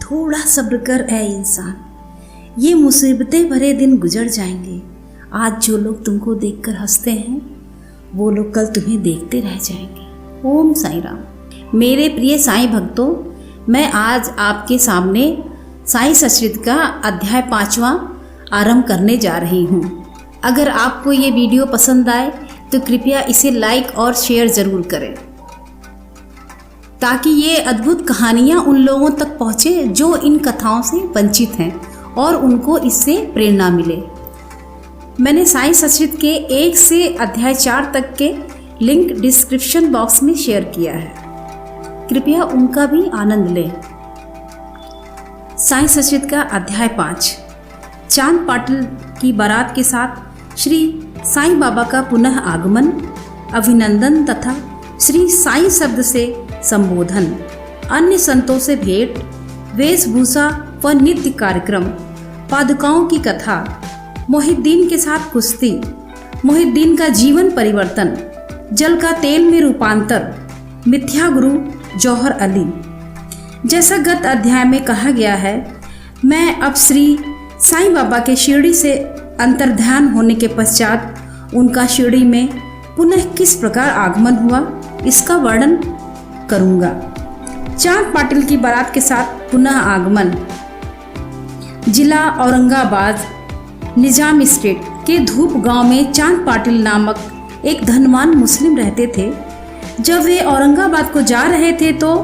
थोड़ा सब्र कर ऐ इंसान, ये मुसीबतें भरे दिन गुजर जाएंगे। आज जो लोग तुमको देखकर हंसते हैं वो लोग कल तुम्हें देखते रह जाएंगे। ओम साईं राम। मेरे प्रिय साईं भक्तों, मैं आज आपके सामने साईं सचरित का अध्याय 5वां आरंभ करने जा रही हूँ। अगर आपको ये वीडियो पसंद आए तो कृपया इसे लाइक और शेयर ज़रूर करें, ताकि ये अद्भुत कहानियाँ उन लोगों तक पहुँचे जो इन कथाओं से वंचित हैं और उनको इससे प्रेरणा मिले। मैंने साईं सचरित के 1 से अध्याय 4 तक के लिंक डिस्क्रिप्शन बॉक्स में शेयर किया है, कृपया उनका भी आनंद लें। साईं सचरित का अध्याय 5, चांद पाटिल की बारात के साथ श्री साईं बाबा का पुनः आगमन, अभिनंदन तथा श्री साईं शब्द से संबोधन, अन्य संतों से भेंट, वेशभूषा व नित्य कार्यक्रम, पादुकाओं की कथा, मोहिद्दीन के साथ कुश्ती, मोहिद्दीन का जीवन परिवर्तन, जल का तेल में रूपांतर, मिथ्या गुरु जौहर अली। जैसा गत अध्याय में कहा गया है, मैं अब श्री साईं बाबा के शिरडी से अंतर्ध्यान होने के पश्चात उनका शिरडी में पुनः किस प्रकार आगमन हुआ इसका वर्णन करूंगा। चांद पाटिल की बारात के साथ पुनः आगमन। जिला औरंगाबाद, निजाम स्टेट के धूप गांव में चांद पाटिल नामक एक धनवान मुस्लिम रहते थे। जब वे औरंगाबाद को जा रहे थे तो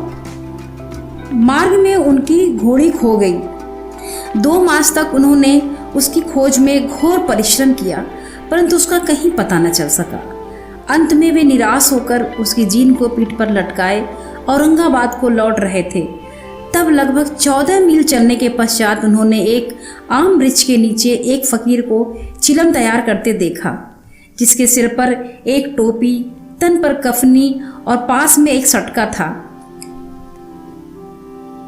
मार्ग में उनकी घोड़ी खो गई। 2 मास तक उन्होंने उसकी खोज में घोर परिश्रम किया, परंतु उसका कहीं पता न चल सका। अंत में वे निराश होकर उसकी जीन को पीठ पर लटकाए औरंगाबाद को लौट रहे थे। तब लगभग 14 मील चलने के पश्चात उन्होंने एक आम वृक्ष के नीचे एक फकीर को चिलम तैयार करते देखा, जिसके सिर पर एक टोपी, तन पर कफनी और पास में एक सटका था।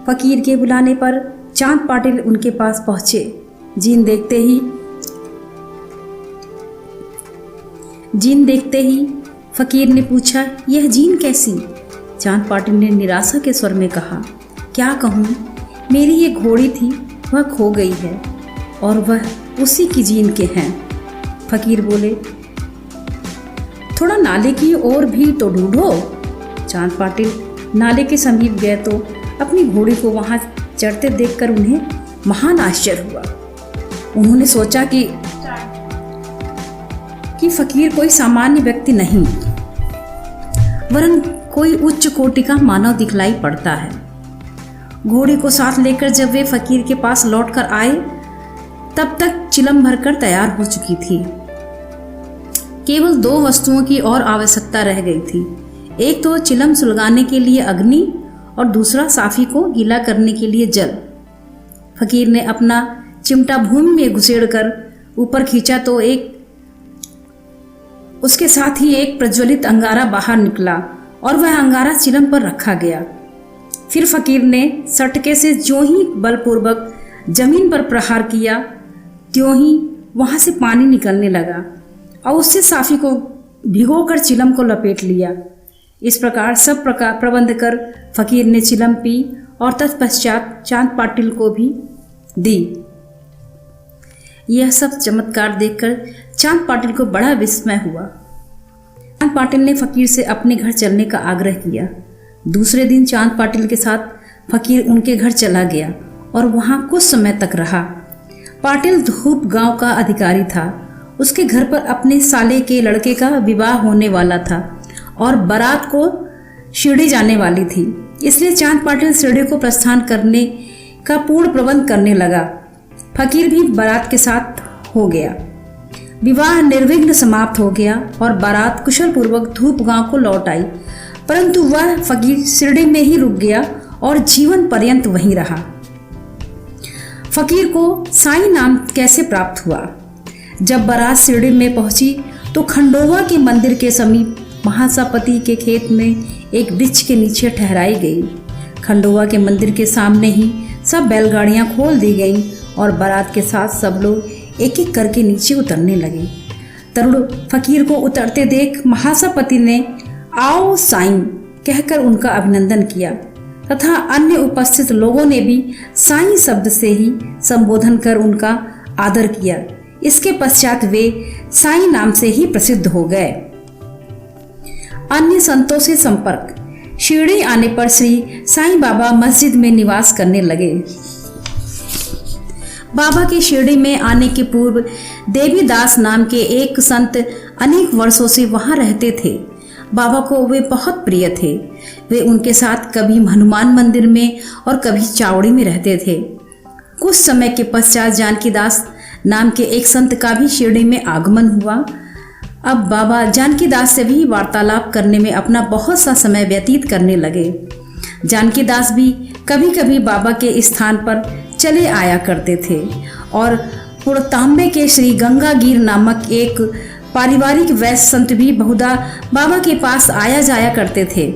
फकीर के बुलाने पर चांद पाटिल उनके पास पहुंचे। जीन देखते ही फकीर ने पूछा, यह जीन कैसी? चांद पाटिल ने निराशा के स्वर में कहा, क्या कहूँ, मेरी ये घोड़ी थी, वह खो गई है और वह उसी की जीन के हैं। फकीर बोले, थोड़ा नाले की ओर भी तो ढूंढो। चांद पाटिल नाले के समीप गए तो अपनी घोड़ी को वहां चढ़ते देखकर उन्हें महान आश्चर्य हुआ। उन्होंने सोचा कि फकीर कोई सामान्य व्यक्ति नहीं, वरन कोई उच्च कोटि का मानव दिखलाई पड़ता है। घोड़ी को साथ लेकर जब वे फकीर के पास लौटकर आए, तब तक चिलम भरकर तैयार हो चुकी थी। केवल 2 वस्तुओं की और आवश्यकता रह गई थी। एक तो चिलम सुलगाने के लिए अग्नि और दूसरा साफी को गीला करने के लिए जल। फकीर ने अपना चिमटा भूमि में घुसेड़कर ऊपर खींचा तो उसके साथ ही एक प्रज्वलित अंगारा बाहर निकला और वह अंगारा चिलम पर रखा गया। फिर फकीर ने सटके से ज्यों ही बलपूर्वक जमीन पर प्रहार किया, त्यों ही वहां से पानी निकलने लगा और उससे साफी को भिगोकर चिलम को लपेट लिया। इस प्रकार सब प्रकार प्रबंध कर फकीर ने चिलम पी और तत्पश्चात चांद पाटिल को भी दी। यह सब चमत्कार देखकर चांद पाटिल को बड़ा विस्मय हुआ। चांद पाटिल ने फकीर से अपने घर चलने का आग्रह किया। दूसरे दिन चांद पाटिल के साथ फकीर उनके घर चला गया और वहां कुछ समय तक रहा। पाटिल धूप गांव का अधिकारी था। उसके घर पर अपने साले के लड़के का विवाह होने वाला था और बारात को शिरडी जाने वाली थी, इसलिए चांद पाटिल शिरडी को प्रस्थान करने का पूर्ण प्रबंध करने लगा। फकीर भी बारात के साथ हो गया। विवाह निर्विघ्न समाप्त हो गया और बारात कुशल पूर्वक धूप गांव को लौट आई, परंतु वह फकीर शिरडी में ही रुक गया और जीवन पर्यंत वहीं रहा। फकीर को साईं नाम कैसे प्राप्त हुआ? जब बारात शिरडी में पहुंची तो खंडोवा के मंदिर के समीप महासापति के खेत में एक वृक्ष के नीचे ठहराई गई। खंडोवा के मंदिर के सामने ही सब बैलगाड़ियां खोल दी गईं और बारात के साथ सब लोग एक एक करके नीचे उतरने लगे। तरुण फकीर को उतरते देख महासापति ने आओ साईं कहकर उनका अभिनंदन किया। तथा अन्य उपस्थित लोगों ने भी साईं शब्द से ही संबोधन कर उनका आदर किया। इसके पश्चात वे साईं नाम से ही प्रसिद्ध हो गए। अन्य संतों से संपर्क। शिरडी आने पर श्री साईं बाबा मस्जिद में निवास करने लगे। बाबा के शिरडी में आने के पूर्व देवीदास नाम के एक संत अनेक वर्षों से वहां रहते थे। बाबा को वे बहुत प्रिय थे। वे उनके साथ कभी हनुमान मंदिर में और कभी चावड़ी में रहते थे। कुछ समय के पश्चात जानकीदास नाम के एक संत का भी शिरडी में आगमन हुआ। अब बाबा जानकीदास से भी वार्तालाप करने में अपना बहुत सा समय व्यतीत करने लगे। जानकीदास भी कभी कभी बाबा के स्थान पर चले आया करते थे और पुरतांबे के श्री गंगागीर नामक एक पारिवारिक वैश्य संत भी बहुधा बाबा के पास आया जाया करते थे।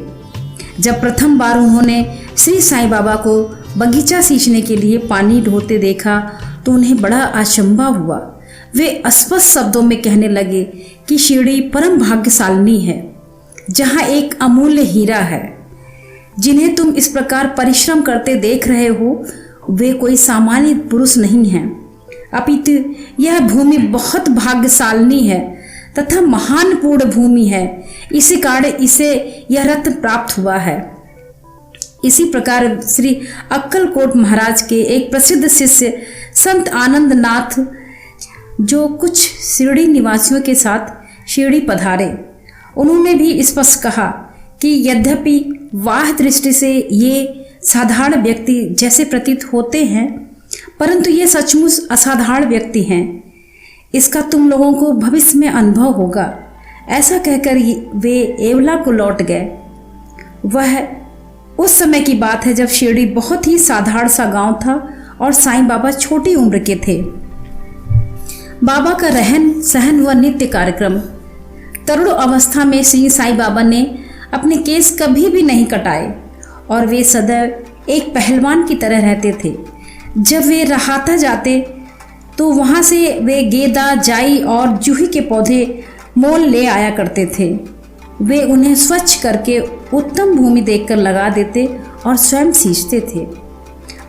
जब प्रथम बार उन्होंने श्री साईं बाबा को बगीचा सींचने के लिए पानी ढोते देखा तो उन्हें बड़ा अचंभा हुआ। वे अस्पष्ट शब्दों में कहने लगे कि शिरडी परम भाग्यशालिनी है, जहाँ एक अमूल्य हीरा है। जिन्हें तुम इस प्रकार परिश्रम करते देख रहे हो वे कोई सामान्य पुरुष नहीं हैं, अपितु यह भूमि बहुत भाग्यशालिनी है तथा महान पूर्ण भूमि है। इसी कारण इसे यह रत्न प्राप्त हुआ है। इसी प्रकार श्री अक्कलकोट महाराज के एक प्रसिद्ध शिष्य संत आनंद नाथ जो कुछ शिरडी निवासियों के साथ शिरडी पधारे, उन्होंने भी स्पष्ट कहा कि यद्यपि वाह दृष्टि से ये साधारण व्यक्ति जैसे प्रतीत होते हैं, परंतु ये सचमुच असाधारण व्यक्ति हैं। इसका तुम लोगों को भविष्य में अनुभव होगा। ऐसा कहकर वे एवला को लौट गए। वह उस समय की बात है जब शिरडी बहुत ही साधारण सा गांव था और साईं बाबा छोटी उम्र के थे। बाबा का रहन सहन व नित्य कार्यक्रम। तरुण अवस्था में श्री साईं बाबा ने अपने केस कभी भी नहीं कटाए और वे सदैव एक पहलवान की तरह रहते थे। जब वे रहाता जाते तो वहाँ से वे गेंदा, जाई और जूही के पौधे मोल ले आया करते थे। वे उन्हें स्वच्छ करके उत्तम भूमि देखकर लगा देते और स्वयं सींचते थे।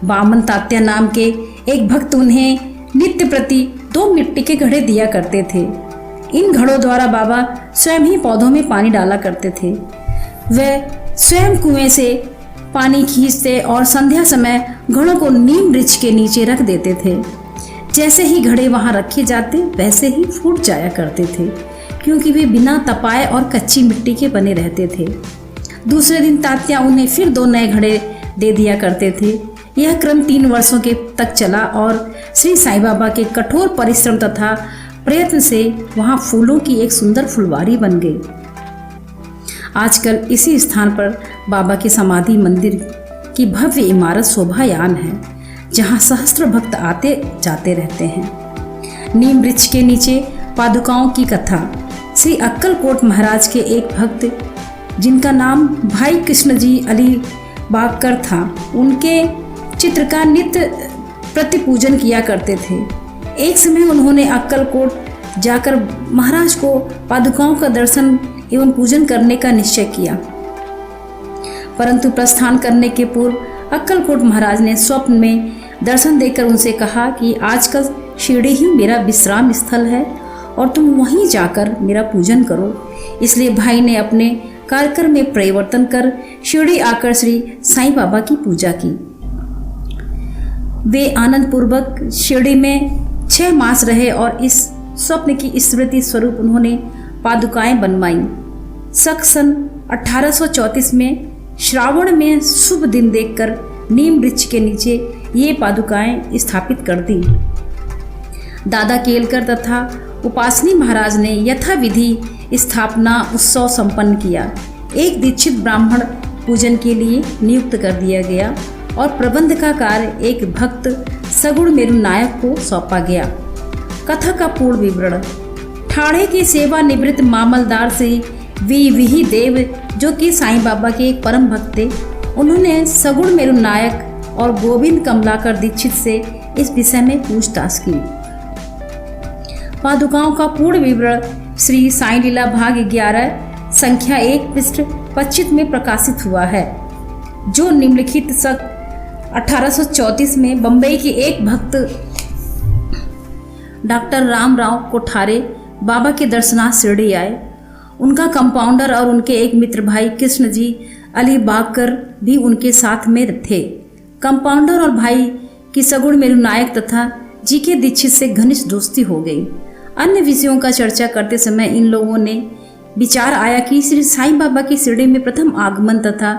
बामन तात्या नाम के एक भक्त उन्हें नित्य प्रति 2 मिट्टी के घड़े दिया करते थे। इन घड़ों द्वारा बाबा स्वयं ही पौधों में पानी डाला करते थे। वे स्वयं कुएं से पानी खींचते और संध्या समय घड़ों को नीम वृक्ष के नीचे रख देते थे। जैसे ही घड़े वहां रखे जाते वैसे ही फूट जाया करते थे, क्योंकि वे बिना तपाए और कच्ची मिट्टी के बने रहते थे। दूसरे दिन तात्या उन्हें फिर 2 नए घड़े दे दिया करते थे। यह क्रम 3 वर्षों के तक चला और श्री साईं बाबा के कठोर परिश्रम तथा प्रयत्न से वहां फूलों की एक सुंदर फुलवारी बन गई। आजकल इसी स्थान पर बाबा के समाधि मंदिर की भव्य इमारत शोभायान है, जहां सहस्त्र भक्त आते जाते रहते हैं। नीम वृक्ष के नीचे पादुकाओं की कथा। श्री अक्कलकोट महाराज के एक भक्त जिनका नाम भाई कृष्ण जी अली बागकर था, उनके चित्र का नित्य प्रतिपूजन किया करते थे। एक समय उन्होंने अक्कलकोट जाकर महाराज को पादुकाओं का दर्शन एवं पूजन करने का निश्चय किया, परंतु प्रस्थान करने के पूर्व अक्कलकोट महाराज ने स्वप्न में दर्शन देकर उनसे कहा कि आजकल शिरडी ही मेरा विश्राम स्थल है और तुम वहीं जाकर मेरा पूजन करो। इसलिए भाई ने अपने कार्यक्रम में परिवर्तन कर शिरडी आकर श्री साईं बाबा की पूजा की। वे आनंद पूर्वक शिरडी में 6 मास रहे और इस स्वप्न की स्मृति स्वरूप उन्होंने पादुकाएं बनवाईं। सन 1834 में श्रावण में शुभ दिन देखकर नीम वृक्ष के नीचे ये पादुकाएं स्थापित कर दी। दादा केलकर तथा उपासनी महाराज ने यथाविधि स्थापना उत्सव संपन्न किया। एक दीक्षित ब्राह्मण पूजन के लिए नियुक्त कर दिया गया और प्रबंध का कार्य एक भक्त सगुण मेरु नायक को सौंपा गया। कथा का पूर्ण विवरण। ठाणे के सेवा निवृत्त मामलदार श्री विही देव, जो कि साईं बाबा के एक परम भक्त थे, उन्होंने सगुण मेरु नायक और गोविंद कमलाकर दीक्षित से इस विषय में पूछताछ की। पादुकाओं का पूर्ण विवरण श्री साईं लीला भाग 11 संख्या 1 पृष्ठ 25 में प्रकाशित हुआ है। जो निम्नलिखित सन 1834 में बम्बई के एक भक्त डॉक्टर रामराव कोठारे बाबा के दर्शनार्थ शिरडी आए। उनका कंपाउंडर और उनके एक मित्र भाई कृष्णजी अलीबागकर भी उनके साथ में थे। कंपाउंडर और भाई की सगुण मेरू नायक तथा जी के दीक्षित से घनिष्ठ दोस्ती हो गई। अन्य विषयों का चर्चा करते समय इन लोगों ने विचार आया कि श्री साईं बाबा की शिरडी में प्रथम आगमन तथा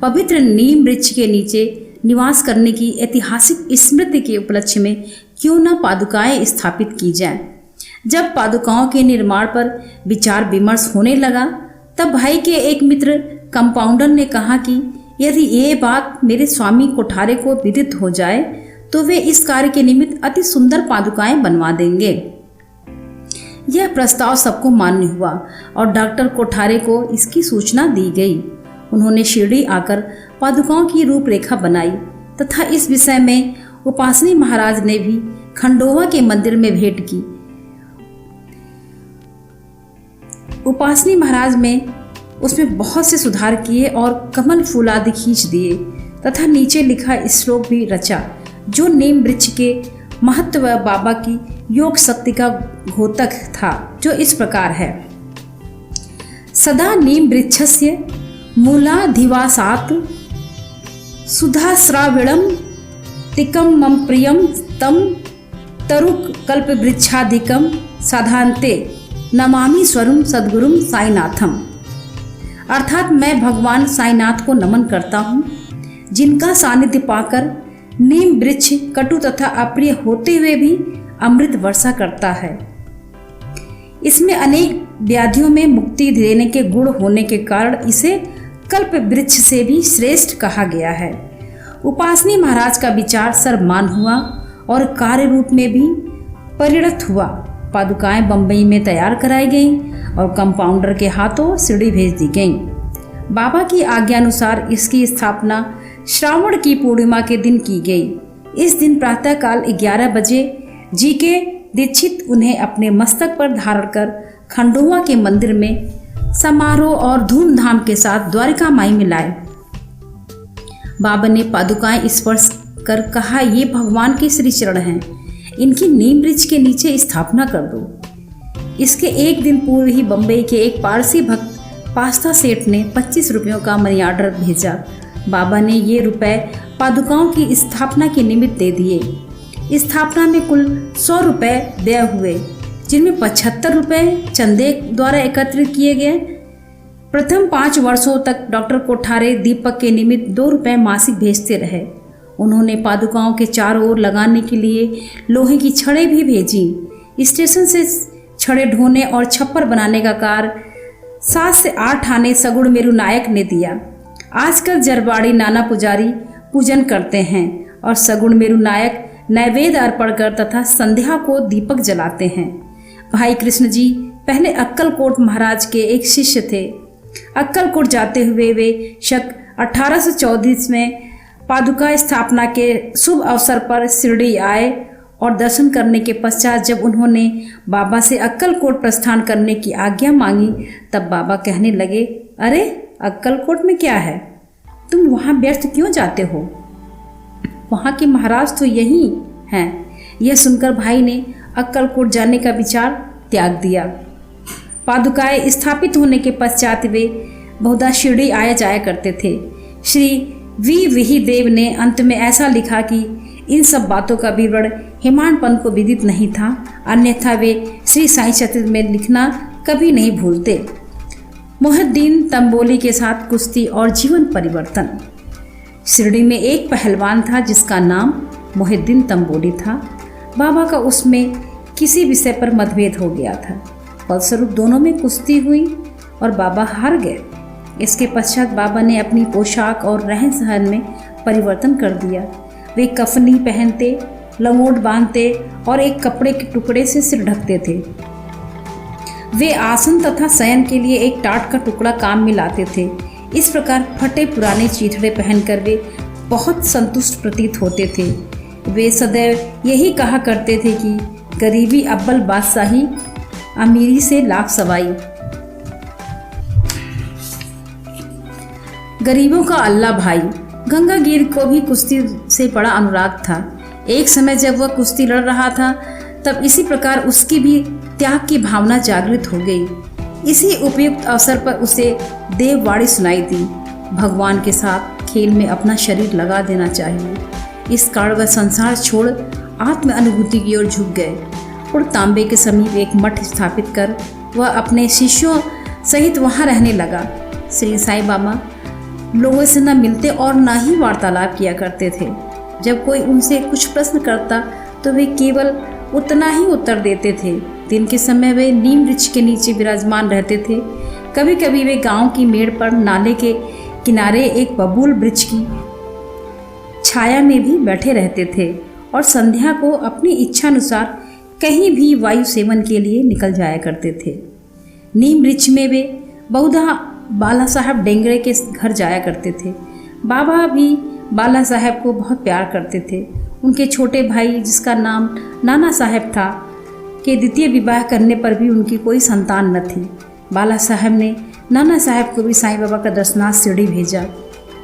पवित्र नीम वृक्ष के नीचे निवास करने की ऐतिहासिक स्मृति के उपलक्ष्य में क्यों न पादुकाएं स्थापित की जाएं। जब पादुकाओं के निर्माण पर विचार विमर्श होने लगा तब भाई के एक मित्र कंपाउंडर ने कहा कि यदि ये बात मेरे स्वामी कोठारे को विदित हो जाए तो वे इस कार्य के निमित्त अति सुंदर पादुकाएं बनवा देंगे। यह प्रस्ताव सबको मान्य हुआ और डॉक्टर कोठारे को इसकी सूचना दी गई। उन्होंने शिरडी आकर पादुकाओं की रूपरेखा बनाई तथा इस विषय में उपासनी महाराज ने भी खंडोवा के मंदिर में भेंट की। उपासनी महाराज में उसमें बहुत से सुधार किए और कमल फूल आदि खींच दिए तथा नीचे लिखा श्लोक भी रचा जो नीम वृक्ष के महत्व व बाबा की योग शक्ति का घोतक था, जो इस प्रकार है। सदा नीम वृक्षस्य मूलाधिवासात् सुधा श्राविणम तिकम मम प्रियम तम तरुक कल्प वृक्षाधिकम साधान्ते नमामि स्वरुम सद्गुरुम साईनाथम। अर्थात मैं भगवान साईनाथ को नमन करता हूँ जिनका सानिध्य पाकर नीम वृक्ष कटु तथा अप्रिय होते हुए भी अमृत वर्षा करता है। इसमें अनेक व्याधियों में मुक्ति देने के गुण होने के कारण इसे कल्प वृक्ष से भी श्रेष्ठ कहा गया है। उपासनी महाराज का विचार सर्वमान्य हुआ और कार्य रूप में भी परिणत हुआ। पादुकाएं बंबई में तैयार कराई गईं और कंपाउंडर के हाथों शिरडी भेज दी गईं। बाबा की आज्ञानुसार इसकी स्थापना श्रावण की पूर्णिमा के दिन की गई। इस दिन प्रातःकाल 11 बजे जी के दीक्षित उन्हें अपने मस्तक पर धारण कर खंडोवा के मंदिर में समारोह और धूमधाम के साथ द्वारिका माई में लाए। बाबा ने पादुकाएं स्पर्श कर कहा, ये भगवान के श्री चरण हैं, इनकी नीम वृक्ष के नीचे स्थापना कर दो। इसके एक दिन पूर्व ही बम्बई के एक पारसी भक्त पास्ता सेठ ने 25 रुपयों का मनी ऑर्डर भेजा। बाबा ने ये रुपए पादुकाओं की स्थापना के निमित्त दे दिए। स्थापना में कुल 100 रुपए व्यय हुए, जिनमें 75 रुपए चंदे द्वारा एकत्रित किए गए। प्रथम 5 वर्षों तक डॉक्टर कोठारे दीपक के निमित्त 2 रुपए मासिक भेजते रहे। उन्होंने पादुकाओं के चारों ओर लगाने के लिए लोहे की छड़ें भी भेजी। स्टेशन से छड़ें ढोने और छप्पर बनाने का कार्य 7 से 8 आने सगुण मेरू नायक ने दिया। आजकल जरबाड़ी नाना पुजारी पूजन करते हैं और सगुण मेरू नायक नैवेद्य अर्पण कर तथा संध्या को दीपक जलाते हैं। भाई कृष्ण जी पहले अक्कलकोट महाराज के एक शिष्य थे। अक्कलकोट जाते हुए वे 1834 में पादुका स्थापना के शुभ अवसर पर शिरडी आए और दर्शन करने के पश्चात जब उन्होंने बाबा से अक्कलकोट प्रस्थान करने की आज्ञा मांगी तब बाबा कहने लगे, अरे अक्कलकोट में क्या है, तुम वहाँ व्यर्थ क्यों जाते हो, वहाँ के महाराज तो यही हैं। यह सुनकर भाई ने अक्कलकोट जाने का विचार त्याग दिया। पादुकाएं स्थापित होने के पश्चात वे बहुधा शिरडी आया जाया करते थे। श्री वी देव ने अंत में ऐसा लिखा कि इन सब बातों का विवरण हेमाडपंत को विदित नहीं था, अन्यथा वे श्री साईं चरित्र में लिखना कभी नहीं भूलते। मोहिद्दीन तंबोली के साथ कुश्ती और जीवन परिवर्तन। शिरडी में एक पहलवान था जिसका नाम मोहिद्दीन तंबोली था। बाबा का उसमें किसी विषय पर मतभेद हो गया था। फलस्वरूप दोनों में कुश्ती हुई और बाबा हार गए। इसके पश्चात बाबा ने अपनी पोशाक और रहन सहन में परिवर्तन कर दिया। वे कफनी पहनते, लंगोट बांधते और एक कपड़े के टुकड़े से सिर ढकते थे। वे आसन तथा शयन के लिए एक टाट का टुकड़ा काम में लाते थे। इस प्रकार फटे पुराने चीथड़े पहनकर वे बहुत संतुष्ट प्रतीत होते थे। वे सदैव यही कहा करते थे कि गरीबी अव्वल बादशाही, अमीरी से लाख सवाई। गरीबों का अल्लाह भाई गंगागीर को भी कुश्ती से बड़ा अनुराग था। एक समय जब वह कुश्ती लड़ रहा था तब इसी प्रकार उसकी भी त्याग की भावना जागृत हो गई। इसी उपयुक्त अवसर पर उसे देववाणी सुनाई दी, भगवान के साथ खेल में अपना शरीर लगा देना चाहिए। इस कारण वह संसार छोड़ आत्म अनुभूति की ओर झुक गए और तांबे के समीप एक मठ स्थापित कर वह अपने शिष्यों सहित वहां रहने लगा। श्री साईं बाबा लोगों से न मिलते और न ही वार्तालाप किया करते थे। जब कोई उनसे कुछ प्रश्न करता तो वे केवल उतना ही उत्तर देते थे। दिन के समय वे नीम वृक्ष के नीचे विराजमान रहते थे। कभी कभी वे गांव की मेड़ पर नाले के किनारे एक बबूल वृक्ष की छाया में भी बैठे रहते थे और संध्या को अपनी इच्छानुसार कहीं भी वायु सेवन के लिए निकल जाया करते थे। नीम वृक्ष में वे बहुधा बाला साहब डेंगरे के घर जाया करते थे। बाबा भी बाला साहब को बहुत प्यार करते थे। उनके छोटे भाई, जिसका नाम नाना साहब था, के द्वितीय विवाह करने पर भी उनकी कोई संतान न थी। बाला साहब ने नाना साहब को भी साईं बाबा का दर्शनार्थ शिरडी भेजा।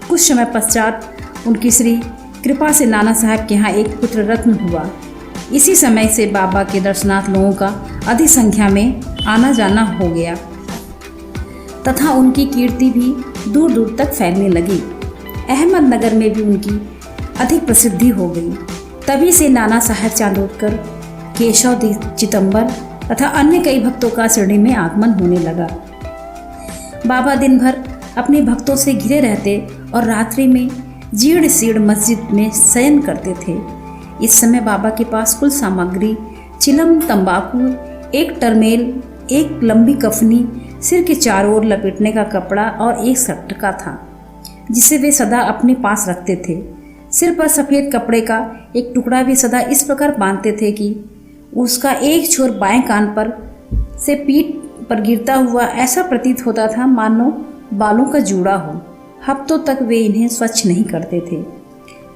कुछ समय पश्चात उनकी श्री कृपा से नाना साहब के यहाँ एक पुत्र रत्न हुआ। इसी समय से बाबा के दर्शनार्थ लोगों का अधिक संख्या में आना जाना हो गया तथा उनकी कीर्ति भी दूर दूर तक फैलने लगी। अहमदनगर में भी उनकी अधिक प्रसिद्धि हो गई। तभी से नाना साहब चांदोदकर, केशव चिदंबर तथा अन्य कई भक्तों का शिरडी में आगमन होने लगा। बाबा दिन भर अपने भक्तों से घिरे रहते और रात्रि में जीर्ण शीर्ण मस्जिद में शयन करते थे। इस समय बाबा के पास कुल सामग्री चिलम, तंबाकू, एक टरमेल, एक लंबी कफनी, सिर के चारों ओर लपेटने का कपड़ा और एक सटका था जिसे वे सदा अपने पास रखते थे। सिर पर सफ़ेद कपड़े का एक टुकड़ा भी सदा इस प्रकार बांधते थे कि उसका एक छोर बाएं कान पर से पीठ पर गिरता हुआ ऐसा प्रतीत होता था मानो बालों का जूड़ा हो। हफ्तों तक वे इन्हें स्वच्छ नहीं करते थे।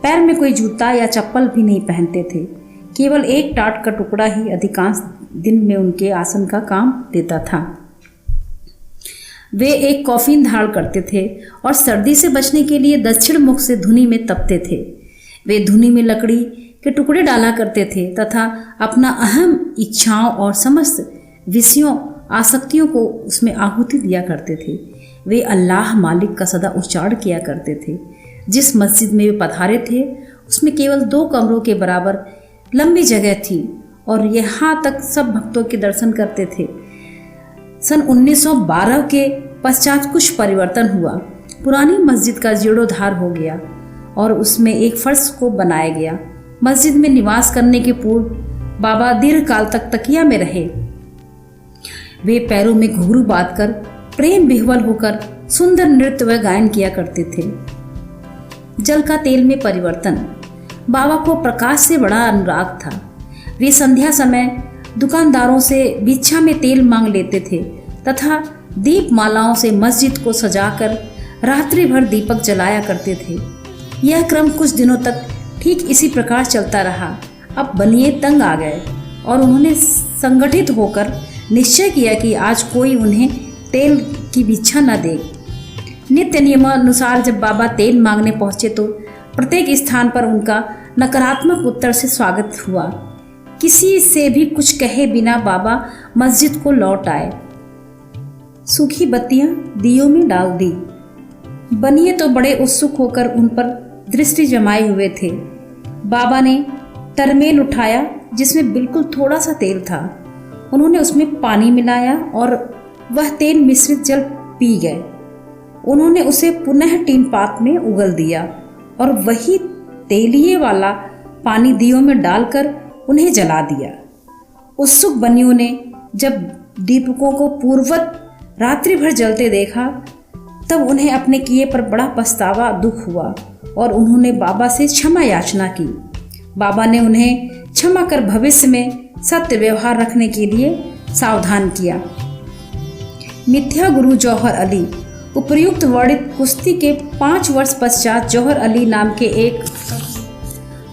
पैर में कोई जूता या चप्पल भी नहीं पहनते थे। केवल एक टाट का टुकड़ा ही अधिकांश दिन में उनके आसन का काम देता था। वे एक कॉफिन धारण करते थे और सर्दी से बचने के लिए दक्षिण मुख से धुनी में तपते थे। वे धुनी में लकड़ी के टुकड़े डाला करते थे तथा अपना अहम इच्छाओं और समस्त विषयों आसक्तियों को उसमें आहुति दिया करते थे। वे अल्लाह मालिक का सदा उच्चारण किया करते थे। जिस मस्जिद में वे पधारे थे उसमें केवल 2 कमरों के बराबर लंबी जगह थी और यहाँ तक सब भक्तों के दर्शन करते थे। सन 1912 के पश्चात कुछ परिवर्तन हुआ। पुरानी मस्जिद का जीर्णोद्धार हो गया और उसमें एक फर्श को बनाया गया। मस्जिद में निवास करने के पूर्व बाबा दीर्घ काल तक तकिया में रहे। वे पैरों में घुंघरू बांधकर प्रेम विह्वल होकर सुंदर नृत्य व गायन किया करते थे। जल का तेल में परिवर्तन। बाबा को प्रकाश से बड़ा अनुराग था। वे संध्या समय दुकानदारों से भिक्षा में तेल मांग लेते थे तथा दीप मालाओं से मस्जिद को सजाकर रात्रि भर दीपक जलाया करते थे। यह क्रम कुछ दिनों तक ठीक इसी प्रकार चलता रहा। अब बनिए तंग आ गए और उन्होंने संगठित होकर निश्चय किया कि आज कोई उन्हें तेल की भिक्षा न दे। नित्य नियमानुसार जब बाबा तेल मांगने पहुंचे तो प्रत्येक स्थान पर उनका नकारात्मक उत्तर से स्वागत हुआ। किसी से भी कुछ कहे बिना बाबा मस्जिद को लौट आए। सूखी बत्तियां दियों में डाल दी। बनिए तो बड़े उत्सुक होकर उन पर दृष्टि जमाए हुए थे। बाबा ने तरमेल उठाया जिसमें बिल्कुल थोड़ा सा तेल था। उन्होंने उसमें पानी मिलाया और वह तेल मिश्रित जल पी गए। उन्होंने उसे पुनः टीन पात में उगल दिया और वही तेलिए वाला पानी दियों में डालकर उन्हें जला दिया। उत्सुक बनियों ने जब दीपकों को पूर्ववत रात्रि भर जलते देखा तब उन्हें अपने किए पर बड़ा पछतावा दुख हुआ और उन्होंने बाबा से क्षमा याचना की। बाबा ने उन्हें क्षमा कर भविष्य में सत्य व्यवहार रखने के लिए सावधान किया। मिथ्या गुरु जौहर अली। उपर्युक्त वर्णित कुश्ती के 5 वर्ष पश्चात जौहर अली नाम के एक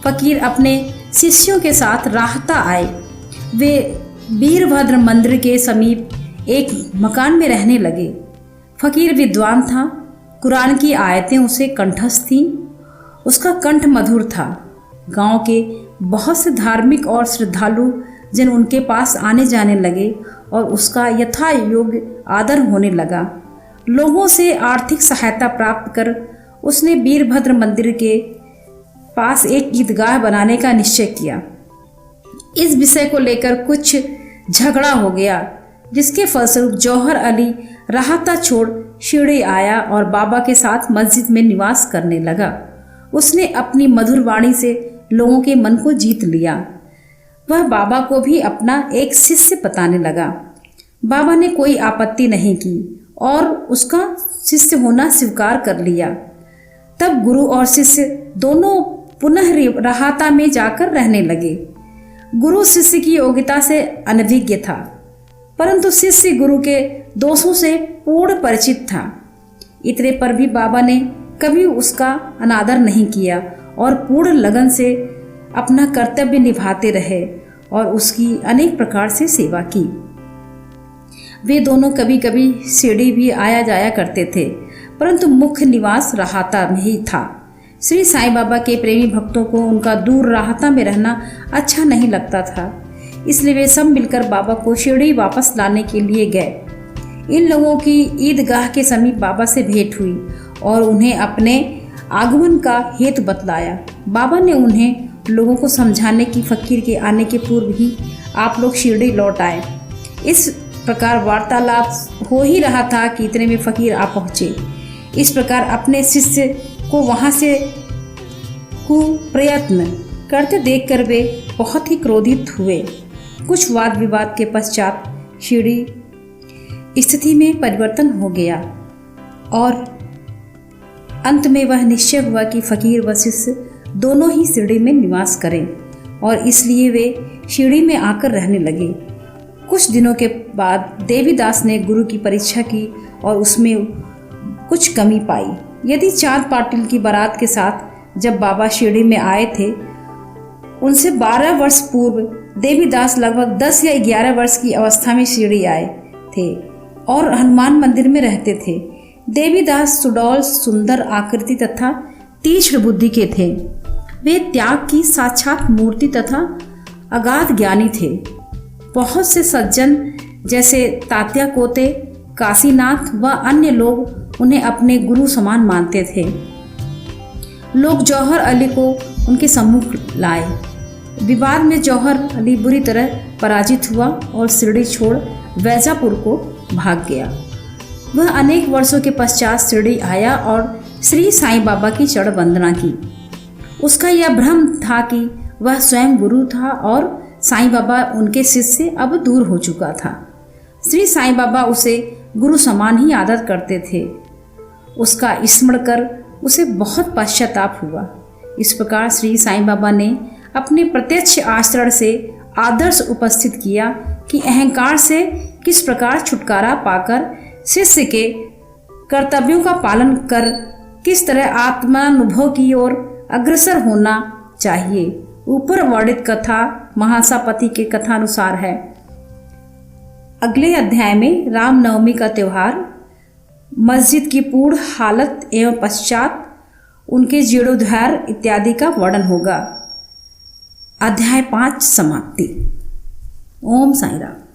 फकीर अपने शिष्यों के साथ राहता आए। वे वीरभद्र मंदिर के समीप एक मकान में रहने लगे। फकीर विद्वान था कुरान की आयतें उसे कंठस्थ थीं। उसका कंठ मधुर था। गांव के बहुत से धार्मिक और श्रद्धालु जन उनके पास आने जाने लगे और उसका यथा योग्य आदर होने लगा। लोगों से आर्थिक सहायता प्राप्त कर उसने वीरभद्र मंदिर के पास एक ईदगाह बनाने का निश्चय किया। इस विषय को लेकर कुछ झगड़ा हो गया, जिसके फलस्वरूप जौहर अली राहता छोड़ शिरडी आया और बाबा के साथ मस्जिद में निवास करने लगा। उसने अपनी मधुर वाणी से लोगों के मन को जीत लिया। वह बाबा को भी अपना एक शिष्य बताने लगा। बाबा ने कोई आपत्ति नहीं की और उसका शिष्य होना स्वीकार कर लिया। तब गुरु और शिष्य दोनों पुनः राहता में जाकर रहने लगे। गुरु शिष्य की योग्यता से अनभिज्ञ था, परंतु शिष्य गुरु के दोषों से पूर्ण परिचित था। इतने पर भी बाबा ने कभी उसका अनादर नहीं किया और पूर्ण लगन से अपना कर्तव्य निभाते रहे और उसकी अनेक प्रकार से सेवा की। वे दोनों कभी कभी शिरडी भी आया जाया करते थे, परंतु मुख्य निवास राहता में ही था। श्री साईं बाबा के प्रेमी भक्तों को उनका दूर राहता में रहना अच्छा नहीं लगता था, इसलिए वे सब मिलकर बाबा को शिरडी वापस लाने के लिए गए। इन लोगों की ईदगाह के समीप बाबा से भेंट हुई और उन्हें अपने आगमन का हेतु बतलाया। बाबा ने उन्हें लोगों को समझाने की फकीर के आने के पूर्व ही आप लोग शिरडी लौट आए। इस प्रकार वार्तालाप हो ही रहा था कि इतने में फकीर आ पहुँचे। इस प्रकार अपने शिष्य को वहाँ से कुप्रयत्न करते देखकर वे बहुत ही क्रोधित हुए। कुछ वाद विवाद के पश्चात शिरडी स्थिति में परिवर्तन हो गया और अंत में वह निश्चय हुआ कि फकीर व शिष्य दोनों ही शिरडी में निवास करें और इसलिए वे शिरडी में आकर रहने लगे। कुछ दिनों के बाद देवीदास ने गुरु की परीक्षा की और उसमें कुछ कमी पाई। यदि चांद पाटिल की बारात के साथ जब बाबा शिरडी में आए थे, उनसे 12 वर्ष पूर्व देवीदास लगभग 10 या 11 वर्ष की अवस्था में शिरडी आए थे और हनुमान मंदिर में रहते थे। देवीदास सुडौल, सुंदर आकृति तथा तीक्ष्ण बुद्धि के थे। वे त्याग की साक्षात मूर्ति तथा अगाध ज्ञानी थे। बहुत से सज्जन जैसे तात्या कोते, काशीनाथ व अन्य लोग उन्हें अपने गुरु समान मानते थे। लोग जौहर अली को उनके सम्मुख लाए। विवाद में जौहर अली बुरी तरह पराजित हुआ और शिरडी छोड़ वैजापुर को भाग गया। वह अनेक वर्षों के पश्चात शिरडी आया और श्री साईं बाबा की चरण वंदना की। उसका यह भ्रम था कि वह स्वयं गुरु था और साईं बाबा उनके शिष्य अब दूर हो चुका था। श्री साईं बाबा उसे गुरु समान ही आदर करते थे। उसका स्मरण कर उसे बहुत पश्चाताप हुआ। इस प्रकार श्री साईं बाबा ने अपने प्रत्यक्ष आचरण से आदर्श उपस्थित किया कि अहंकार से किस प्रकार छुटकारा पाकर शिष्य के कर्तव्यों का पालन कर किस तरह आत्मानुभव की ओर अग्रसर होना चाहिए। ऊपर वर्णित कथा महासापति के कथानुसार है। अगले अध्याय में रामनवमी का त्योहार, मस्जिद की पूर्ण हालत एवं पश्चात उनके जीर्णोद्धार इत्यादि का वर्णन होगा। अध्याय 5 समाप्ति। ओम साईं राम।